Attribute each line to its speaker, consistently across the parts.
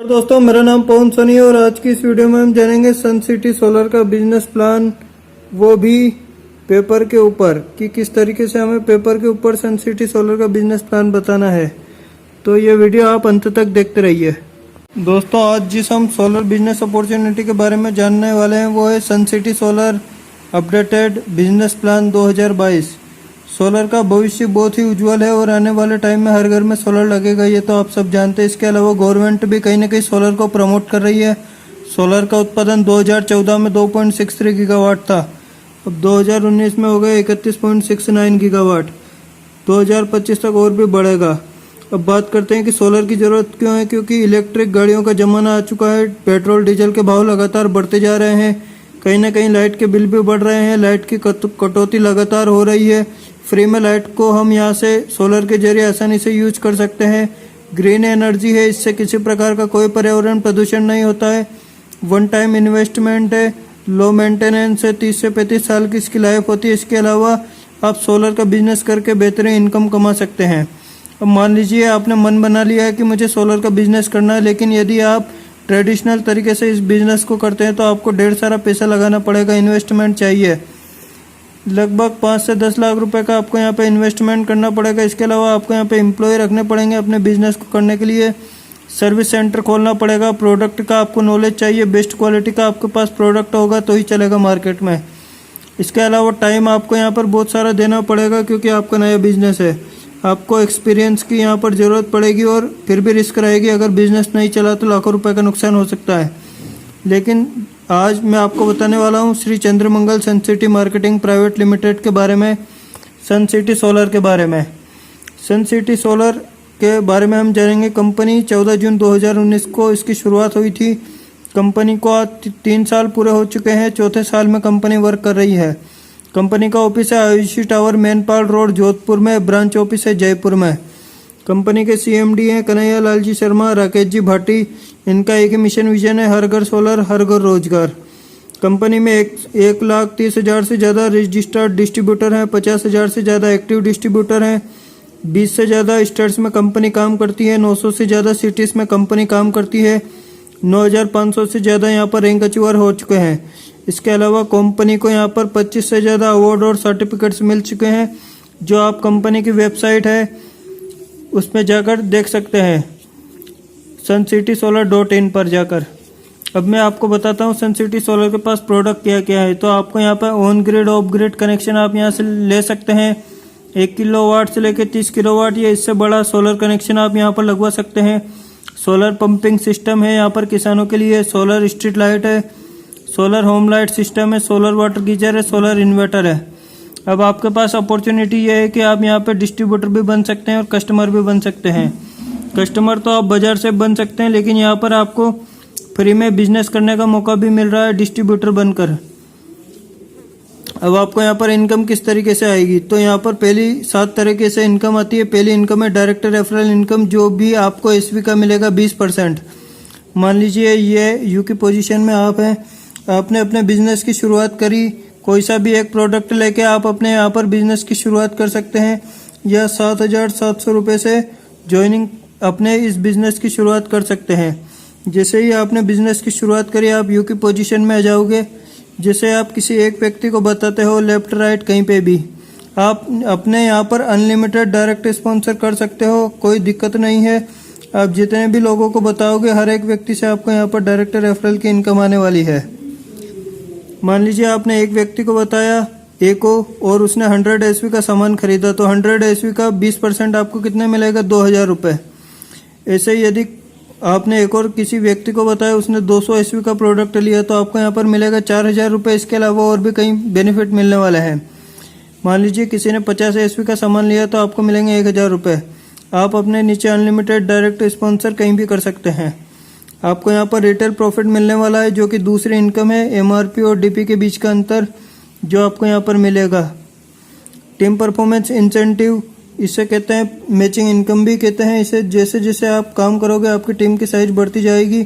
Speaker 1: दोस्तों, मेरा नाम पवन सोनी है और आज की इस वीडियो में हम जानेंगे सन सिटी सोलर का बिजनेस प्लान, वो भी पेपर के ऊपर, कि किस तरीके से हमें पेपर के ऊपर सन सिटी सोलर का बिजनेस प्लान बताना है। तो ये वीडियो आप अंत तक देखते रहिए। दोस्तों, आज जिस हम सोलर बिजनेस अपॉर्चुनिटी के बारे में जानने वाले हैं वो है sun city solar updated business plan 2022। Solar का भविष्य बहुत ही उज्जवल है और आने वाले टाइम में हर घर में सोलर लगेगा, ये तो आप सब जानते हैं। इसके अलावा गवर्नमेंट भी कहीं ना कहीं सोलर को प्रमोट कर रही है। सोलर का उत्पादन 2014 में 2.63 गीगावाट था, अब 2019 में हो गया 31.69 गीगावाट। 2025 तक और भी बढ़ेगा। अब बात करते हैं कि सोलर की ज़रूरत क्यों है, क्योंकि इलेक्ट्रिक गाड़ियों का ज़माना आ चुका है। पेट्रोल डीजल के भाव लगातार बढ़ते जा रहे हैं, कहीं ना कहीं लाइट के बिल भी बढ़ रहे हैं, लाइट की कटौती लगातार हो रही है। फ्री में लाइट को हम यहाँ से सोलर के जरिए आसानी से यूज कर सकते हैं। ग्रीन एनर्जी है, इससे किसी प्रकार का कोई पर्यावरण प्रदूषण नहीं होता है। वन टाइम इन्वेस्टमेंट है, लो मेंटेनेंस है, 30 से 35 साल की इसकी लाइफ होती है। इसके अलावा आप सोलर का बिजनेस करके बेहतरीन इनकम कमा सकते हैं। अब मान लीजिए आपने मन बना लिया है कि मुझे सोलर का बिजनेस करना है, लेकिन यदि आप ट्रेडिशनल तरीके से इस बिजनेस को करते हैं तो आपको ढेर सारा पैसा लगाना पड़ेगा, इन्वेस्टमेंट चाहिए। लगभग 5 से 10 लाख रुपए का आपको यहाँ पे इन्वेस्टमेंट करना पड़ेगा। इसके अलावा आपको यहाँ पे एम्प्लॉय रखने पड़ेंगे अपने बिजनेस को करने के लिए। सर्विस सेंटर खोलना पड़ेगा। प्रोडक्ट का आपको नॉलेज चाहिए, बेस्ट क्वालिटी का आपके पास प्रोडक्ट होगा तो ही चलेगा मार्केट में। इसके अलावा टाइम आपको यहाँ पर बहुत सारा देना पड़ेगा, क्योंकि आपका नया बिजनेस है। आपको एक्सपीरियंस की यहाँ पर ज़रूरत पड़ेगी और फिर भी रिस्क रहेगी। अगर बिजनेस नहीं चला तो लाखों रुपए का नुकसान हो सकता है। लेकिन आज मैं आपको बताने वाला हूँ श्री चंद्रमंगल सन सिटी मार्केटिंग प्राइवेट लिमिटेड के बारे में, सन सिटी सोलर के बारे में। सन सिटी सोलर के बारे में हम जानेंगे। कंपनी 14 जून 2019 को इसकी शुरुआत हुई थी। कंपनी को आज 3 साल पूरे हो चुके हैं। चौथे साल में कंपनी वर्क कर रही है। कंपनी का ऑफिस है आयुषी टावर, मेनपाल रोड, जोधपुर में। ब्रांच ऑफिस है जयपुर में। कंपनी के CMD हैं कन्हैया लाल जी शर्मा, राकेश जी भाटी। इनका एक ही मिशन विजन है, हर घर सोलर हर घर रोजगार। कंपनी में 1,30,000 से ज़्यादा रजिस्टर्ड डिस्ट्रीब्यूटर हैं, 50,000 से ज़्यादा एक्टिव डिस्ट्रीब्यूटर हैं, 20 से ज़्यादा स्टेट्स में कंपनी काम करती है, 900 से ज़्यादा सिटीज़ में कंपनी काम करती है, 9,500 से ज़्यादा यहाँ पर रैंक अचीवर हो चुके हैं। इसके अलावा कंपनी को यहाँ पर 25 से ज़्यादा अवार्ड और सर्टिफिकेट्स मिल चुके हैं, जो आप कंपनी की वेबसाइट है उसमें जाकर देख सकते हैं, suncitysolar.in पर जाकर। अब मैं आपको बताता हूँ सन सिटी सोलर के पास प्रोडक्ट क्या क्या है। तो आपको यहाँ पर on grid of grid connection आप यहाँ से ले सकते हैं। 1 किलोवाट से लेकर 30 किलोवाट या इससे बड़ा सोलर कनेक्शन आप यहाँ पर लगवा सकते हैं। सोलर पंपिंग सिस्टम है यहाँ पर किसानों के लिए। सोलर स्ट्रीट लाइट है, सोलर होम लाइट सिस्टम है, सोलर वाटर गीजर है, सोलर इन्वर्टर है। अब आपके पास अपॉर्चुनिटी ये है कि आप यहाँ पे डिस्ट्रीब्यूटर भी बन सकते हैं और कस्टमर भी बन सकते हैं। कस्टमर तो आप बाजार से बन सकते हैं, लेकिन यहाँ पर आपको फ्री में बिजनेस करने का मौका भी मिल रहा है डिस्ट्रीब्यूटर बनकर। अब आपको यहाँ पर इनकम किस तरीके से आएगी, तो यहाँ पर पहली 7 तरीके से इनकम आती है। पहली इनकम है डायरेक्ट रेफरल इनकम, जो भी आपको SV का मिलेगा 20%। मान लीजिए ये यू की पोजीशन में आप हैं, आपने अपने बिजनेस की शुरुआत करी, कोई सा भी एक प्रोडक्ट लेके आप अपने यहाँ पर बिजनेस की शुरुआत कर सकते हैं, या 7,700 रुपये से ज्वाइनिंग अपने इस बिज़नेस की शुरुआत कर सकते हैं। जैसे ही आपने बिज़नेस की शुरुआत करी, आप यू की पोजीशन में आ जाओगे। जैसे आप किसी एक व्यक्ति को बताते हो, लेफ्ट राइट कहीं पे भी, आप अपने यहाँ पर अनलिमिटेड डायरेक्ट स्पॉन्सर कर सकते हो, कोई दिक्कत नहीं है। आप जितने भी लोगों को बताओगे, हर एक व्यक्ति से आपको यहाँ पर डायरेक्ट रेफरल की इनकम आने वाली है। मान लीजिए आपने एक व्यक्ति को बताया ए को, और उसने 100 SV का सामान खरीदा, तो 100 SV का 20% आपको कितने मिलेगा, 2,000 रुपये। ऐसे ही यदि आपने एक और किसी व्यक्ति को बताया, उसने 200 SV का प्रोडक्ट लिया, तो आपको यहाँ पर मिलेगा 4,000 रुपये। इसके अलावा और भी कई बेनिफिट मिलने वाले हैं। मान लीजिए किसी ने 50 SV का सामान लिया, तो आपको मिलेंगे 1,000 रुपये। आप अपने नीचे अनलिमिटेड डायरेक्ट स्पॉन्सर कहीं भी कर सकते हैं। आपको यहाँ पर रिटेल प्रॉफिट मिलने वाला है, जो कि दूसरी इनकम है। MRP और DP के बीच का अंतर जो आपको यहाँ पर मिलेगा। टीम परफॉर्मेंस इंसेंटिव, इसे कहते हैं मैचिंग इनकम भी कहते हैं इसे। जैसे जैसे आप काम करोगे, आपकी टीम की साइज बढ़ती जाएगी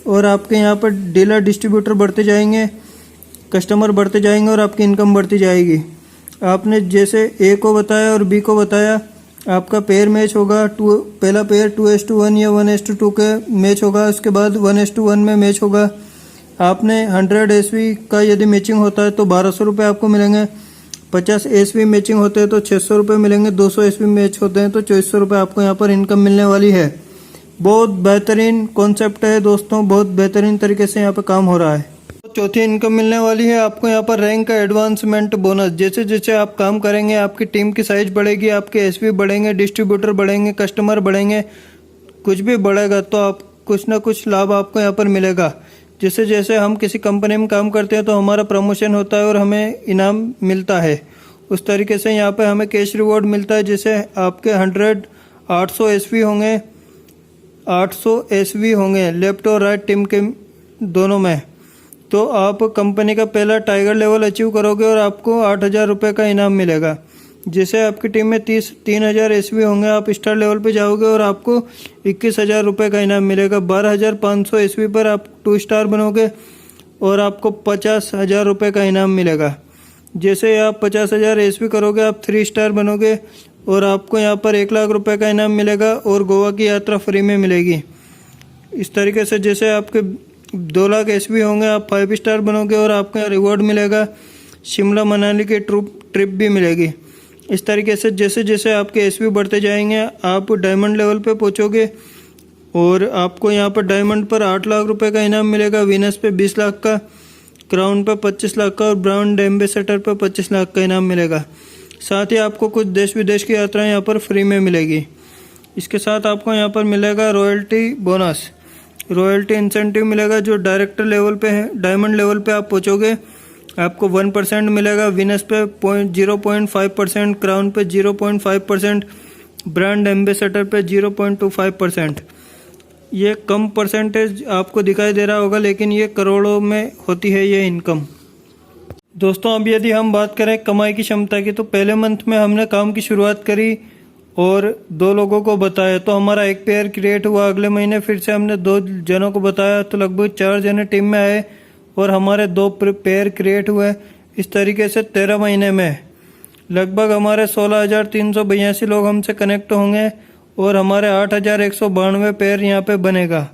Speaker 1: और आपके यहाँ पर डीलर डिस्ट्रीब्यूटर बढ़ते जाएंगे, कस्टमर बढ़ते जाएंगे और आपकी इनकम बढ़ती जाएगी। आपने जैसे A को बताया और B को बताया, आपका पेयर मैच होगा पहला पेयर 2:1 या 1:2 के मैच होगा, उसके बाद 1:1 में मैच होगा। आपने 100 एसवी का यदि मैचिंग होता है तो 1200 रुपये आपको मिलेंगे, 50 एसवी मैचिंग होते हैं तो 600 रुपये मिलेंगे, 200 एसवी मैच होते हैं तो 2400 रुपये आपको यहाँ पर इनकम मिलने वाली है। बहुत बेहतरीन कॉन्सेप्ट है दोस्तों, बहुत बेहतरीन तरीके से यहाँ पर काम हो रहा है। चौथी इनकम मिलने वाली है आपको यहाँ पर रैंक का एडवांसमेंट बोनस। जैसे जैसे आप काम करेंगे आपकी टीम की साइज बढ़ेगी, आपके एसवी बढ़ेंगे, डिस्ट्रीब्यूटर बढ़ेंगे, कस्टमर बढ़ेंगे, कुछ भी बढ़ेगा तो आप कुछ ना कुछ लाभ आपको यहाँ पर मिलेगा। जैसे जैसे हम किसी कंपनी में काम करते हैं तो हमारा प्रमोशन होता है और हमें इनाम मिलता है, उस तरीके से यहाँ पे हमें कैश रिवॉर्ड मिलता है। जैसे आपके 800 एसवी होंगे, 800 एसवी होंगे लेफ्ट और राइट टीम के दोनों में, तो आप कंपनी का पहला टाइगर लेवल अचीव करोगे और आपको 8000 रुपये का इनाम मिलेगा। जैसे आपकी टीम में 3000 एसवी होंगे, आप स्टार लेवल पे जाओगे और आपको 21000 रुपये का इनाम मिलेगा। 12500 एसवी पर आप 2 स्टार बनोगे और आपको 50000 रुपये का इनाम मिलेगा। जैसे आप 50000 एसवी करोगे आप 3 स्टार बनोगे और आपको यहाँ पर 1 लाख रुपये का इनाम मिलेगा और गोवा की यात्रा फ्री में मिलेगी। इस तरीके से जैसे आपके 2 लाख एसवी होंगे आप 5 स्टार बनोगे और आपको यहाँ रिवॉर्ड मिलेगा, शिमला मनाली की ट्रिप भी मिलेगी। इस तरीके से जैसे जैसे आपके एसवी बढ़ते जाएंगे आप डायमंड लेवल पे पहुंचोगे और आपको यहाँ पर डायमंड पर 8 लाख रुपए का इनाम मिलेगा, वीनस पे 20 लाख का, क्राउन पे 25 लाख का और ब्रांड एम्बेसडर पे 25 लाख का इनाम मिलेगा। साथ ही आपको कुछ देश विदेश की यात्राएं यहाँ पर फ्री में मिलेगी। इसके साथ आपको यहाँ पर मिलेगा रॉयल्टी बोनस, रॉयल्टी इंसेंटिव मिलेगा जो डायरेक्टर लेवल पे है। डायमंड लेवल पे आप पहुँचोगे आपको 1% मिलेगा, वीनस पे 0.5%, क्राउन पे 0.5%, ब्रांड एम्बेसडर पे 0.25%। ये कम परसेंटेज आपको दिखाई दे रहा होगा लेकिन ये करोड़ों में होती है ये इनकम। दोस्तों अब यदि हम बात करें कमाई की क्षमता की, तो पहले मंथ में हमने काम की शुरुआत करी और 2 लोगों को बताया तो हमारा 1 पेयर क्रिएट हुआ। अगले महीने फिर से हमने 2 जनों को बताया तो लगभग 4 जने टीम में आए और हमारे 2 पेयर क्रिएट हुए। इस तरीके से 13 महीने में लगभग हमारे 16,382 लोग हमसे कनेक्ट होंगे और हमारे 8,192 पेयर यहाँ पे बनेगा।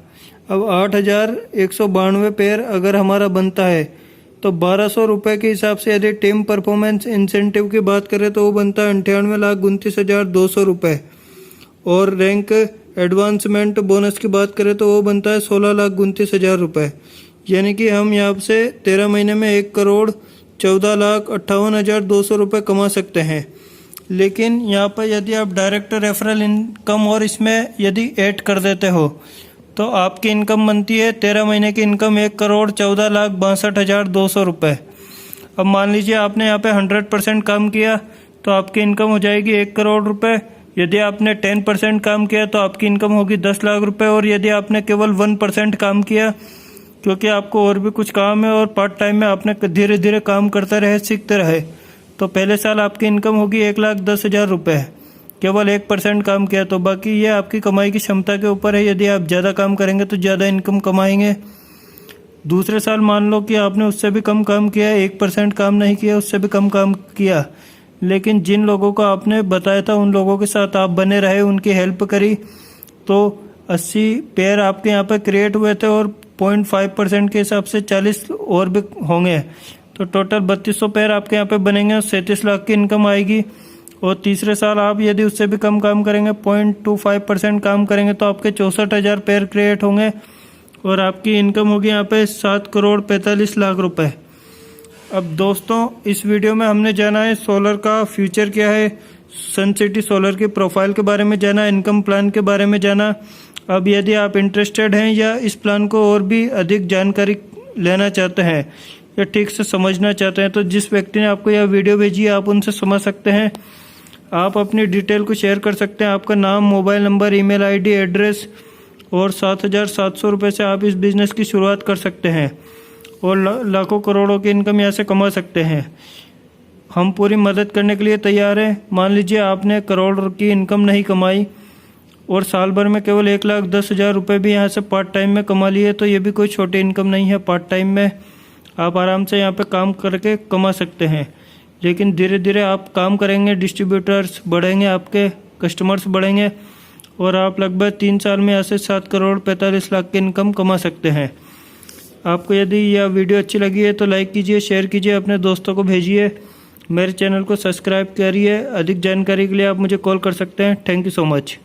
Speaker 1: अब 8,192 पेयर अगर हमारा बनता है तो 1200 रुपये के हिसाब से यदि टीम परफॉर्मेंस इंसेंटिव की बात करें तो वो बनता है 98,29,200 रुपये और रैंक एडवांसमेंट बोनस की बात करें तो वो बनता है 16,29,000 रुपये। यानी कि हम यहाँ से 13 महीने में 1,14,58,200 रुपये कमा सकते हैं। लेकिन यहाँ पर यदि आप डायरेक्ट रेफरल इनकम और इसमें यदि ऐड कर देते हो तो आपकी इनकम बनती है 13 महीने की इनकम 1,14,62,200 रुपये। अब मान लीजिए आपने यहाँ पे 100% काम किया तो आपकी इनकम हो जाएगी 1 करोड़ रुपये। यदि आपने 10% काम किया तो आपकी इनकम होगी 10 लाख रुपये और यदि आपने केवल 1% काम किया, क्योंकि आपको और भी कुछ काम है और पार्ट टाइम में आपने धीरे धीरे काम करते रहे, सीखते रहे, तो पहले साल आपकी इनकम होगी 1,10,000 रुपये। केवल 1% काम किया तो बाकी ये आपकी कमाई की क्षमता के ऊपर है। यदि आप ज़्यादा काम करेंगे तो ज़्यादा इनकम कमाएंगे। दूसरे साल मान लो कि आपने उससे भी कम काम किया, 1% काम नहीं किया, उससे भी कम काम किया, लेकिन जिन लोगों को आपने बताया था उन लोगों के साथ आप बने रहे, उनकी हेल्प करी, तो 80 पेयर आपके यहाँ पर क्रिएट हुए थे और 0.5% के हिसाब से 40 और भी होंगे, तो टोटल 3200 पेयर आपके यहाँ पे बनेंगे और 37 लाख की इनकम आएगी। और तीसरे साल आप यदि उससे भी कम काम करेंगे, 0.25% काम करेंगे, तो आपके 64,000 पेयर क्रिएट होंगे और आपकी इनकम होगी यहाँ पे 7,45,00,000 रुपए। अब दोस्तों इस वीडियो में हमने जाना है सोलर का फ्यूचर क्या है, सन सिटी सोलर की प्रोफाइल के बारे में जाना, इनकम प्लान के बारे में जाना। अब यदि आप इंटरेस्टेड हैं या इस प्लान को और भी अधिक जानकारी लेना चाहते हैं या ठीक से समझना चाहते हैं, तो जिस व्यक्ति ने आपको यह वीडियो भेजी है आप उनसे समझ सकते हैं। आप अपनी डिटेल को शेयर कर सकते हैं, आपका नाम, mobile number, email ID, address, और 7,700 रुपये से आप इस बिज़नेस की शुरुआत कर सकते हैं और लाखों करोड़ों की इनकम यहाँ से कमा सकते हैं। हम पूरी मदद करने के लिए तैयार हैं। मान लीजिए आपने करोड़ की इनकम नहीं कमाई और साल भर में केवल 1,10,000 रुपये भी यहाँ से पार्ट टाइम में कमा लिए, तो ये भी कोई छोटी इनकम नहीं है। पार्ट टाइम में आप आराम से यहाँ पे काम करके कमा सकते हैं, लेकिन धीरे धीरे आप काम करेंगे, डिस्ट्रीब्यूटर्स बढ़ेंगे, आपके कस्टमर्स बढ़ेंगे और आप लगभग 3 साल में यहाँ से 7 करोड़ 45 लाख की इनकम कमा सकते हैं। आपको यदि यह वीडियो अच्छी लगी है तो लाइक कीजिए, शेयर कीजिए, अपने दोस्तों को भेजिए। मेरे चैनल को सब्सक्राइब करिए। अधिक जानकारी के लिए आप मुझे कॉल कर सकते हैं। Thank you so much.